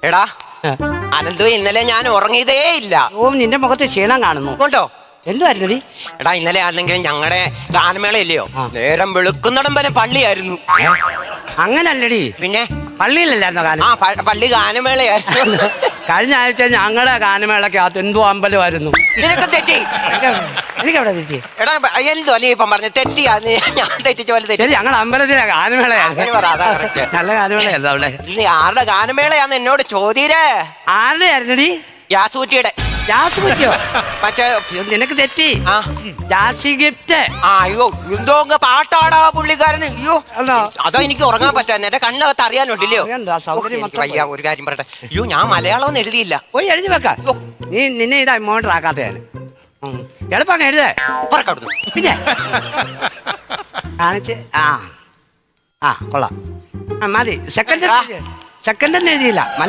എടാ അനന്തു, ഇന്നലെ ഞാൻ ഉറങ്ങിയതേ ഇല്ല. ഓ, നിന്റെ മുഖത്ത് ക്ഷീണം കാണുന്നു. കൊണ്ടോ? എന്തുവായിരുന്നു നീ? എടാ, ഇന്നലെ ആണെങ്കിലും ഞങ്ങളുടെ ഗാനമേള ഇല്ലയോ, നേരം വെളുക്കുന്നിടം വരെ പള്ളിയായിരുന്നു. അങ്ങനല്ലടി, പിന്നെ പള്ളിയിലല്ലായിരുന്നോ ഗാനം? പള്ളി ഗാനമേളയായിരുന്നു. കഴിഞ്ഞ ആഴ്ച ഞങ്ങളുടെ ഗാനമേളക്കകത്ത് എന്തോ അമ്പലമായിരുന്നു. നിനക്ക് തെറ്റി. എനിക്കെവിടെ തെറ്റി? എടാ, എന്തോ അല്ലേ ഇപ്പം പറഞ്ഞു തെറ്റിയാ? ഞാൻ തെറ്റിച്ച പോലെ തെറ്റി. ശരി, ഞങ്ങളുടെ അമ്പലത്തിലെ ഗാനമേളയായിരുന്നു. നല്ല ഗാനമേളയായിരുന്നു അവിടെ. ഇനി ആരുടെ ഗാനമേളയാന്ന് എന്നോട് ചോദ്യരേ. ആരുടെ ആയിരുന്നടി? യാസൂറ്റിയുടെ. ജാസ് പറ്റിയോ? പക്ഷേ നിനക്ക് തെറ്റി. ആ, ജാസി ഗിഫ്റ്റ്. അയ്യോ, എന്തോ പാട്ടാടാ പുള്ളിക്കാരന്. അയ്യോ, അല്ലോ, അതോ എനിക്ക് ഉറങ്ങാൻ പറ്റാ. എന്റെ കണ്ണകത്ത് അറിയാനുണ്ടല്ലോ. വയ്യ, ഒരു കാര്യം പറയട്ടെ. അയ്യോ, ഞാൻ മലയാളം ഒന്നും എഴുതിയില്ല. പോയി എഴുതി വെക്ക. നിന്നെ ഇതാ ഇമോണ്ടർ ആക്കാത്ത ഞാൻ. എളുപ്പം എഴുതേ. പറക്കവിടുന്നു. പിന്നെ കാണിച്ച് കൊള്ളാം. മതി. സെക്കൻഡ് എഴുതിയില്ല. മലയാളം